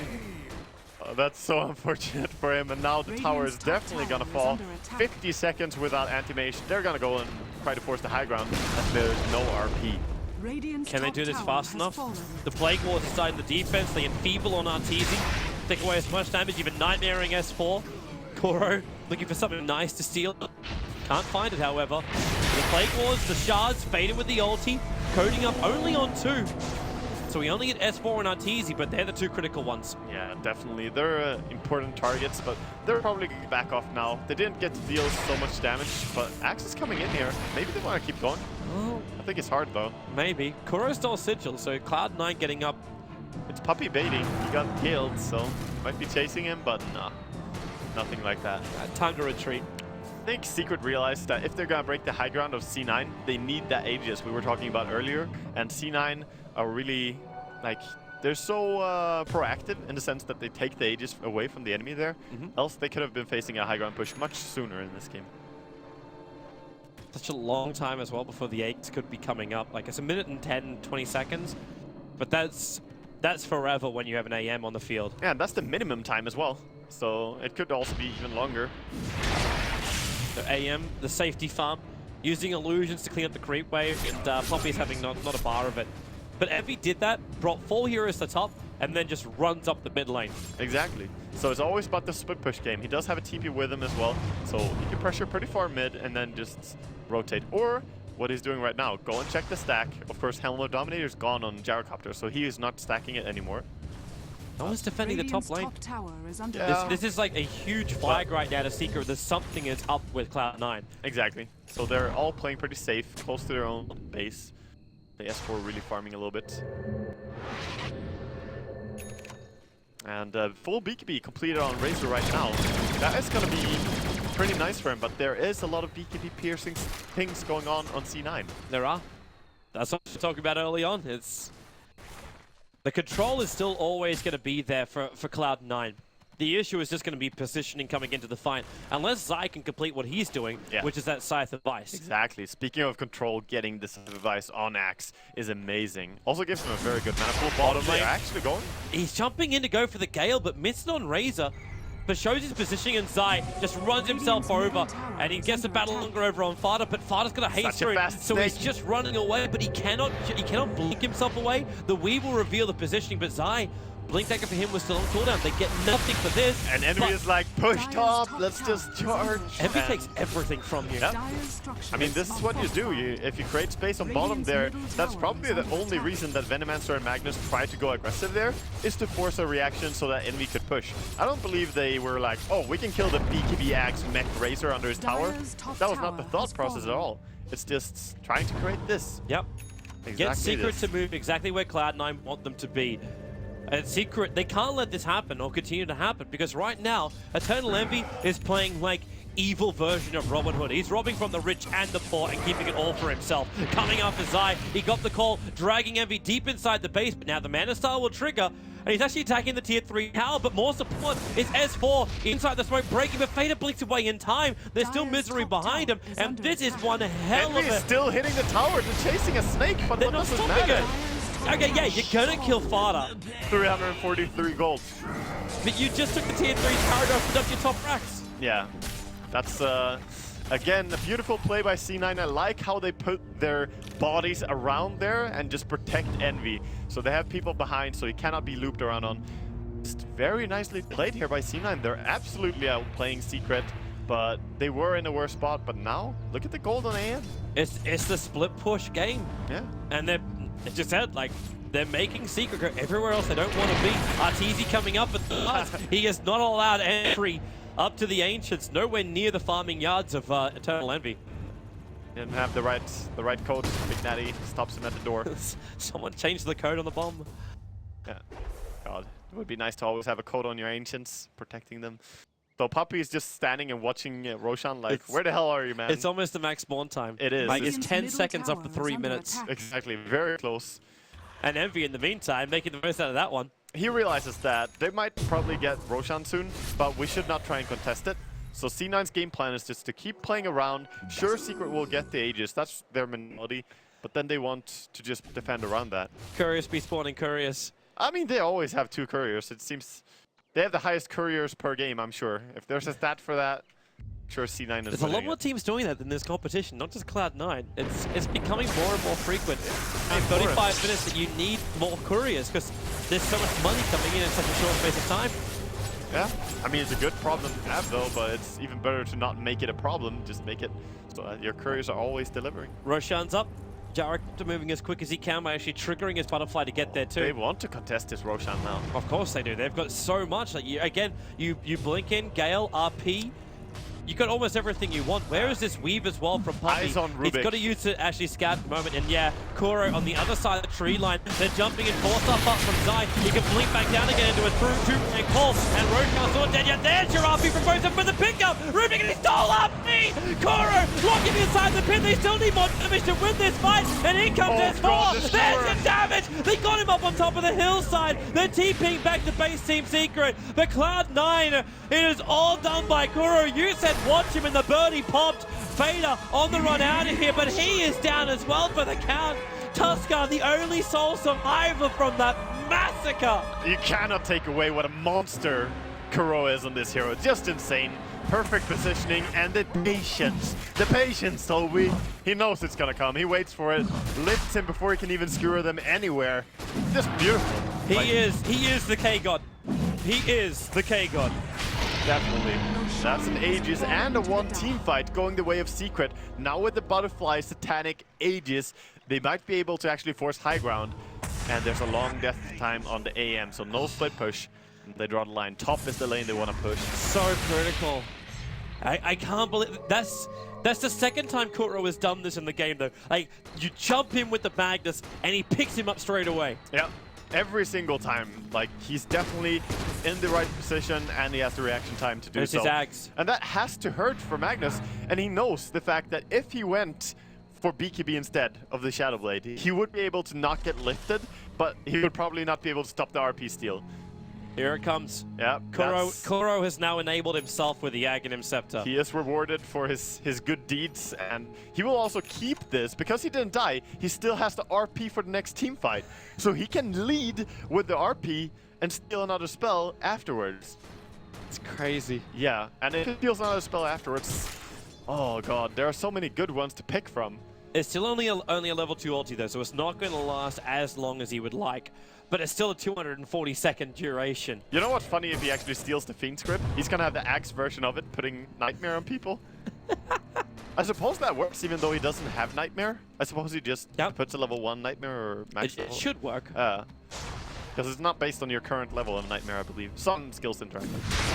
Speaker 2: Oh, that's so unfortunate for him, and now the tower is definitely gonna fall. 50 seconds without anti-mage. They're gonna go and try to force the high ground as there's no RP.
Speaker 1: Can they do this fast enough? The Plague Wars decide the defense. They enfeeble on Arteezy. Take away as much damage, even nightmaring S4. Koro looking for something nice to steal. Can't find it, however. The Plague Wars, the shards faded with the ulti, coding up only on 2. So we only get S4 and Arteezy, but they're the 2 critical ones.
Speaker 2: Yeah, definitely. They're important targets, but they're probably going to back off now. They didn't get to deal so much damage, but Axe is coming in here. Maybe they want to keep going.
Speaker 1: Oh,
Speaker 2: I think it's hard, though.
Speaker 1: maybe. Kuro stole Sigil, so Cloud9 getting up.
Speaker 2: It's puppy baiting. He got killed, so might be chasing him, but nah. Nothing like that.
Speaker 1: Time to retreat.
Speaker 2: I think Secret realized that if they're going to break the high ground of C9, they need that Aegis we were talking about earlier. And C9 are really, like, they're so proactive in the sense that they take the Aegis away from the enemy there. Else they could have been facing a high ground push much sooner in this game.
Speaker 1: Such a long time as well before the Aegis could be coming up. Like, it's a minute and 10, 20 seconds. But that's forever when you have an AM on the field.
Speaker 2: Yeah, and that's the minimum time as well. So it could also be even longer.
Speaker 1: So AM, the safety farm, using illusions to clean up the creep wave, and Poppy's having not a bar of it. But Envy did that, brought 4 heroes to the top, and then just runs up the mid lane.
Speaker 2: Exactly. So it's always about the split push game. He does have a TP with him as well, so he can pressure pretty far mid and then just rotate. Or what he's doing right now, go and check the stack. Of course, Helm of Dominator's gone on Gyrocopter, so he is not stacking it anymore.
Speaker 1: No one's defending the top lane.
Speaker 2: Yeah.
Speaker 1: This is like a huge flag right now to Secret. There's something is up with Cloud9.
Speaker 2: Exactly. So they're all playing pretty safe, close to their own base. The S4 really farming a little bit. And full BKB completed on Razor right now. That is going to be pretty nice for him, but there is a lot of BKB piercing things going on C9.
Speaker 1: There are. That's what we were talking about early on. The control is still always going to be there for Cloud9. The issue is just going to be positioning coming into the fight. Unless Zai can complete what he's doing, which is that Scythe of Ice.
Speaker 2: Exactly. Speaking of control, getting this Scythe of Ice on Axe is amazing. Also gives him a very good mana pool. Bottom lane actually going.
Speaker 1: He's jumping in to go for the Gale, but missed on Razor. But shows his positioning, and Zai just runs himself over, and he gets the battle longer over on Fada, but Fada's gonna haste through, so he's just running away, but he cannot blink himself away. The Weave will reveal the positioning, but Zai, Blink Dagger for him was still on cooldown. They get nothing for this.
Speaker 2: And Envy is like, push top, let's just charge.
Speaker 1: Envy takes everything from you.
Speaker 2: Yep. I mean, this is what you do. If you create space on bottom there, that's probably the only reason that Venomancer and Magnus tried to go aggressive there, is to force a reaction so that Envy could push. I don't believe they were like, oh, we can kill the BKB Axe mech Razor under his tower. That was not the thought process at all. It's just trying to create this.
Speaker 1: Yep.
Speaker 2: Exactly.
Speaker 1: Get Secret to move exactly where Cloud9 want them to be. And Secret, they can't let this happen or continue to happen, because right now, Eternal Envy is playing like evil version of Robin Hood. He's robbing from the rich and the poor and keeping it all for himself. Coming after Zai, he got the call, dragging Envy deep inside the base, but now the Mana Star will trigger, and he's actually attacking the tier 3 tower, but more support is S4 inside the smoke, breaking, but Fader blinks away in time. There's still Misery behind him, and this is one hell of a...
Speaker 2: Envy is still hitting the tower, they're chasing a snake, but
Speaker 1: they're
Speaker 2: what
Speaker 1: not
Speaker 2: does it
Speaker 1: stopping
Speaker 2: matter?
Speaker 1: it. Okay, yeah, you're gonna kill Fada.
Speaker 2: 343 gold.
Speaker 1: But you just took the tier 3 tower to open up your top racks.
Speaker 2: Yeah, that's, again, a beautiful play by C9. I like how they put their bodies around there and just protect Envy. So they have people behind, so he cannot be looped around on. Just very nicely played here by C9. They're absolutely outplaying Secret, but they were in a worse spot. But now, look at the gold on AM.
Speaker 1: It's the split push game.
Speaker 2: Yeah.
Speaker 1: And they're, as you said, like, they're making Secret go everywhere else they don't want to be. Arteezy coming up at the last. He is not allowed entry up to the Ancients, nowhere near the farming yards of Eternal Envy.
Speaker 2: Didn't have the right code. Big Natty stops him at the door.
Speaker 1: Someone changed the code on the bomb.
Speaker 2: Yeah. God, it would be nice to always have a code on your ancients, protecting them. So Puppy is just standing and watching Roshan like, where the hell are you, man?
Speaker 1: It's almost the max spawn time.
Speaker 2: It is.
Speaker 1: Like, it's 10 seconds after 3 minutes.
Speaker 2: Exactly, very close.
Speaker 1: And Envy, in the meantime, making the most out of that one.
Speaker 2: He realizes that they might probably get Roshan soon, but we should not try and contest it. So C9's game plan is just to keep playing around. Sure, Secret will get the Aegis. That's their mentality. But then they want to just defend around that.
Speaker 1: Curious be spawning Curious.
Speaker 2: I mean, they always have 2 couriers. It seems they have the highest couriers per game, I'm sure. If there's a stat for that, I'm sure C9 is
Speaker 1: There's a lot more teams doing that in this competition, not just Cloud9. It's becoming more and more frequent. In 35 minutes that you need more couriers because there's so much money coming in such a short space of time.
Speaker 2: Yeah, I mean, it's a good problem to have, though, but it's even better to not make it a problem. Just make it so that your couriers are always delivering.
Speaker 1: Roshan's up. Jarek moving as quick as he can by actually triggering his butterfly to get there too.
Speaker 2: They want to contest this Roshan now.
Speaker 1: Of course they do. They've got so much. Like you blink in, Gale, RP. You got almost everything you want. Where is this weave as well from Puppy?
Speaker 2: Eyes on Rubik.
Speaker 1: He's got to use it to actually scout the moment. And yeah, Kuro on the other side of the tree line. They're jumping in 4 stuff up from Zai. He can blink back down again into a two-man call. And Roshan's not dead yet. There's your RP from both of them for the pickup. Rubik and he stole RP. Kuro locking inside the pin. They still need more damage to win this fight. And in comes S4. There's the damage. They got him up on top of the hillside. They're TPing back to base Team Secret. But Cloud9, it is all done by Kuro. You said watch him and the birdie popped. Fader on the run out of here, but he is down as well for the count. Tuskar, the only sole survivor from that massacre.
Speaker 2: You cannot take away what a monster Kuro is on this hero. Just insane. Perfect positioning and the patience. The patience, Toby. He knows it's gonna come. He waits for it, lifts him before he can even skewer them anywhere. Just beautiful.
Speaker 1: He is the K-God. He is the K-God.
Speaker 2: Definitely. That's an Aegis and a 1-team fight going the way of Secret. Now with the Butterfly, Satanic, Aegis, they might be able to actually force high ground. And there's a long death time on the AM, so no split push. They draw the line. Top is the lane they want to push.
Speaker 1: So critical. I can't believe that's the second time Kuro has done this in the game though. Like, you jump in with the Magnus and he picks him up straight away.
Speaker 2: Yeah. Every single time, like, he's definitely in the right position and he has the reaction time to do
Speaker 1: There's
Speaker 2: so.
Speaker 1: his axe.
Speaker 2: And that has to hurt for Magnus, and he knows the fact that if he went for BKB instead of the Shadow Blade, he would be able to not get lifted, but he would probably not be able to stop the RP steal.
Speaker 1: Here it comes.
Speaker 2: Yeah,
Speaker 1: Kuro has now enabled himself with the Aghanim Scepter.
Speaker 2: He is rewarded for his good deeds, and he will also keep this. Because he didn't die, he still has the RP for the next team fight. So he can lead with the RP and steal another spell afterwards.
Speaker 1: It's crazy.
Speaker 2: Yeah, and if he steals another spell afterwards, oh god, there are so many good ones to pick from.
Speaker 1: It's still only a level 2 ulti though, so it's not going to last as long as he would like. But it's still a 240-second duration.
Speaker 2: You know what's funny if he actually steals the Fiend script? He's gonna have the Axe version of it, putting Nightmare on people. I suppose that works even though he doesn't have Nightmare. I suppose he just puts a level 1 Nightmare or max level.
Speaker 1: It should work.
Speaker 2: Because it's not based on your current level of Nightmare, I believe. Some skills interact.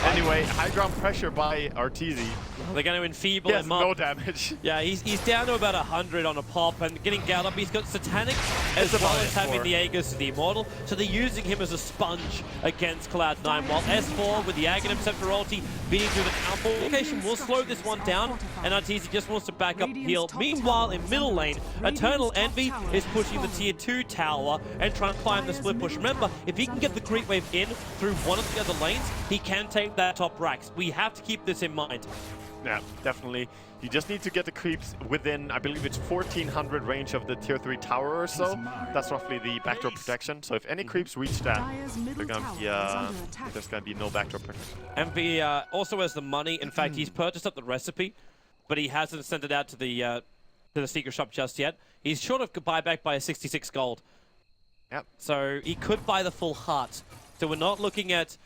Speaker 2: Anyway, high ground pressure by Arteezy.
Speaker 1: They're going to enfeeble him up.
Speaker 2: No damage.
Speaker 1: Yeah, he's down to about 100 on a pop and getting Gallop. He's got Satanic as well as having the Aegis to the Immortal. So they're using him as a sponge against Cloud9. While S4 with the Aghanim Scepter ulti beating through the downfall location will slow this one down. And Arteezy just wants to back up heal. Meanwhile, in middle lane, Eternal Envy is pushing the tier 2 tower and trying to climb the split push. Remember, if he can get the creep wave in through one of the other lanes, he can take that top racks. We have to keep this in mind.
Speaker 2: Yeah, definitely. You just need to get the creeps within, I believe it's 1400 range of the tier 3 tower or so. That's roughly the backdoor protection. So if any creeps reach that, they're gonna be, there's going to be no backdoor protection.
Speaker 1: Envy also has the money. In fact, he's purchased up the recipe, but he hasn't sent it out to the secret shop just yet. He's short of buyback by a 66 gold.
Speaker 2: Yep.
Speaker 1: So he could buy the full heart. So we're not looking at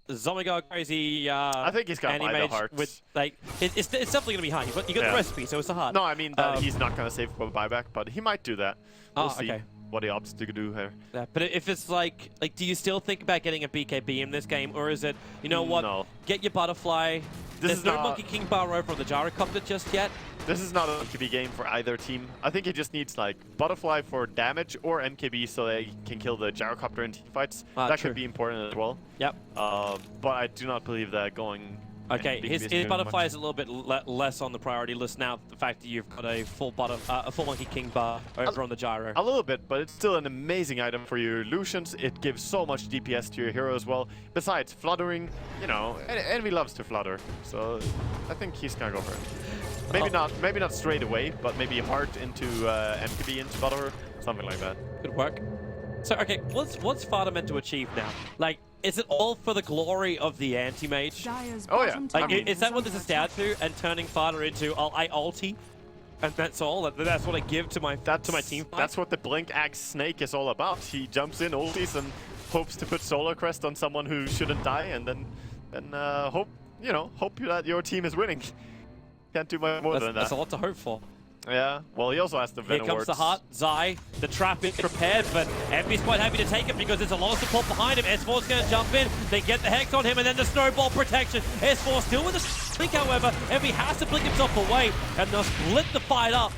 Speaker 1: Zomigar crazy.
Speaker 2: I think he's gonna buy the hearts.
Speaker 1: With like, it's definitely gonna be high. You got the recipe, so it's a heart.
Speaker 2: No, I mean he's not gonna save for the buyback, but he might do that. We'll see what he opts to do here.
Speaker 1: Yeah, but if it's like, do you still think about getting a BKB in this game, or is it, you know what?
Speaker 2: No.
Speaker 1: Get your butterfly. There's no Monkey King Barrow from the Gyrocopter just yet.
Speaker 2: This is not an MKB game for either team. I think he just needs like Butterfly for damage or MKB so they can kill the gyrocopter in teamfights. That
Speaker 1: True.
Speaker 2: could be important as well.
Speaker 1: Yep.
Speaker 2: But I do not believe that going.
Speaker 1: Okay, his Butterfly is a little bit less on the priority list now. The fact that you've got a full Monkey King bar over on the gyro.
Speaker 2: A little bit, but it's still an amazing item for your Lucians. It gives so much DPS to your hero as well. Besides, fluttering, you know, Envy loves to flutter. So I think he's gonna go for it. Maybe not straight away, but maybe hard into MKB into Butter, something like that.
Speaker 1: Good work. So, okay, what's Fada meant to achieve now? Like, is it all for the glory of the anti-mage?
Speaker 2: Oh yeah.
Speaker 1: Like, is that what this is down to? And turning Fada into, I ulti, and that's all? That's what I give to my team?
Speaker 2: That's what the Blink Axe Snake is all about. He jumps in ultis and hopes to put Solar Crest on someone who shouldn't die, and then hope that your team is winning. Can't do much more than that.
Speaker 1: That's a lot to hope for.
Speaker 2: Yeah, well, he also has the Venom
Speaker 1: Here comes the heart, Zai. The trap is prepared, but Envy's quite happy to take it because there's a lot of support behind him. S4's going to jump in. They get the Hex on him, and then the snowball protection. S4 still with a blink, however. Envy has to blink himself away, and they'll split the fight up.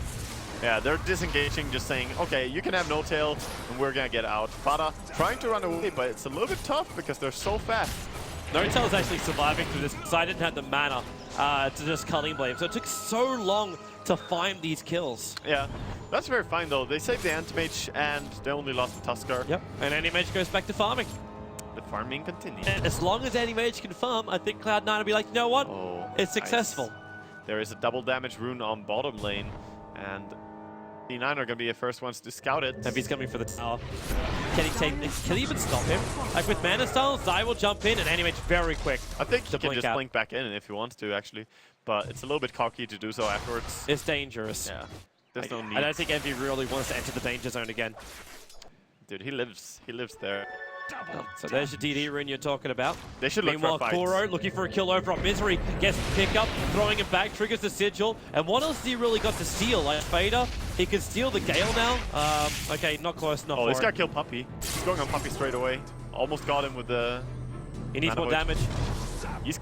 Speaker 2: Yeah, they're disengaging, just saying, okay, you can have no tail, and we're going to get out. Fada trying to run away, but it's a little bit tough because they're so fast.
Speaker 1: No-Tail's actually surviving through this because I didn't have the mana to just Culling Blade. So it took so long to find these kills.
Speaker 2: Yeah, that's very fine though. They saved the Anti-Mage and they only lost the Tuskar.
Speaker 1: Yep, and Anti-Mage goes back to farming.
Speaker 2: The farming continues.
Speaker 1: And as long as Anti-Mage can farm, I think Cloud9 will be like, you know what?
Speaker 2: Oh,
Speaker 1: it's successful.
Speaker 2: Nice. There is a double damage rune on bottom lane, and C9 are going to be the first ones to scout it.
Speaker 1: Envy's coming for the tower. Can he even stop him? Like with Mana Style, Zai will jump in and Anti-Mage very quick.
Speaker 2: I think he can just
Speaker 1: out.
Speaker 2: blink back in if he wants to, actually. But it's a little bit cocky to do so afterwards.
Speaker 1: It's dangerous.
Speaker 2: Yeah. There's no need.
Speaker 1: I don't think Envy really wants to enter the danger zone again.
Speaker 2: Dude, he lives there.
Speaker 1: So there's your DD rune you're talking about.
Speaker 2: They should look
Speaker 1: Meanwhile,
Speaker 2: for a fight.
Speaker 1: Kuro looking for a kill over on Misery. Gets the pick up, throwing him back, triggers the Sigil. And what else has he really got to steal? Like Fader, he can steal the Gale now. Okay, not close enough.
Speaker 2: Oh, he's got to kill Puppey. He's going on Puppey straight away. Almost got him with the...
Speaker 1: He needs more damage.
Speaker 2: He's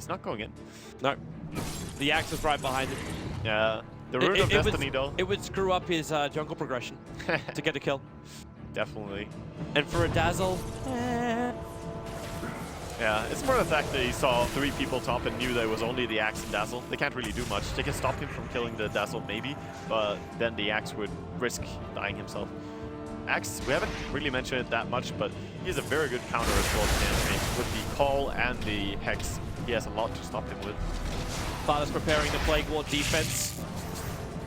Speaker 2: not going in.
Speaker 1: No. The axe is right behind him.
Speaker 2: Yeah. The Rune of Destiny, though.
Speaker 1: It would screw up his jungle progression to get a kill.
Speaker 2: Definitely.
Speaker 1: And for a Dazzle,
Speaker 2: yeah, it's more the fact that he saw 3 people top and knew that it was only the Axe and Dazzle. They can't really do much. They can stop him from killing the Dazzle, maybe, but then the Axe would risk dying himself. Axe, we haven't really mentioned it that much, but he has a very good counter as well to Anti-Mage. With the Call and the Hex, he has a lot to stop him with.
Speaker 1: Fada's preparing the Plague Ward defense.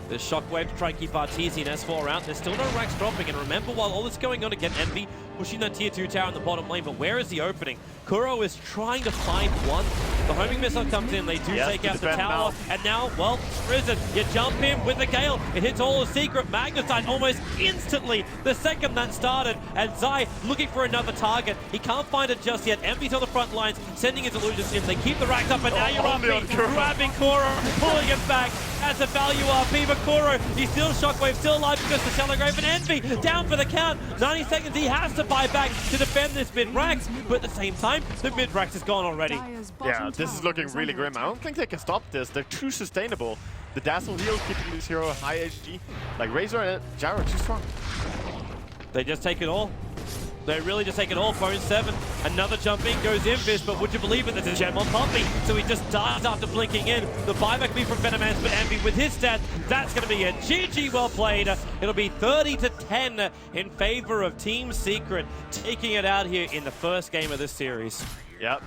Speaker 1: There's Shockwave to try and keep Arteezy and S4 out. There's still no racks dropping, and remember, while all this going on again, Envy pushing that tier 2 tower in the bottom lane, but where is the opening? Kuro is trying to find one. The homing missile comes in, they do take out the tower, and now, well, Risen, you jump in with the Gale, it hits all the secret. Magnus died almost instantly the second that started, and Zai looking for another target. He can't find it just yet. Envy's on the front lines, sending his illusions in. They keep the racks up, and now you're up, grabbing Kuro, pulling him back. That's a value RP, but Kuro, he's still Shockwave, still alive because the Shallow Grave, and Envy down for the count. 90 seconds, he has to buy back to defend this mid-Rax, but at the same time, the mid-Rax is gone already.
Speaker 2: Yeah, this is looking really grim. I don't think they can stop this. They're too sustainable. The Dazzle heal keeping this hero high HG. Like Razor and Gyro too strong.
Speaker 1: They just take it all. They really just take it all. Phone 7. Another jump in goes Invis, but would you believe it? There's a gem on Puppey, so he just dies after blinking in. The buyback be from Venomance, but Envy with his stat, that's going to be a GG well played. It'll be 30-10 in favor of Team Secret, taking it out here in the first game of this series.
Speaker 2: Yep.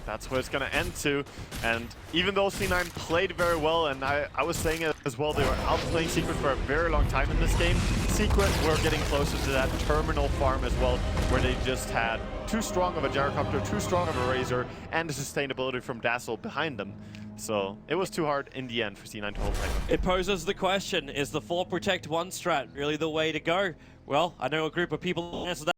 Speaker 2: That's where it's going to end to. And even though C9 played very well, and I was saying it as well, they were outplaying Secret for a very long time in this game. Secret were getting closer to that terminal farm as well, where they just had too strong of a gyrocopter, too strong of a Razor, and the sustainability from Dazzle behind them. So it was too hard in the end for C9 to hold tight.
Speaker 1: It poses the question, is the 4 Protect 1 strat really the way to go? Well, I know a group of people answer that.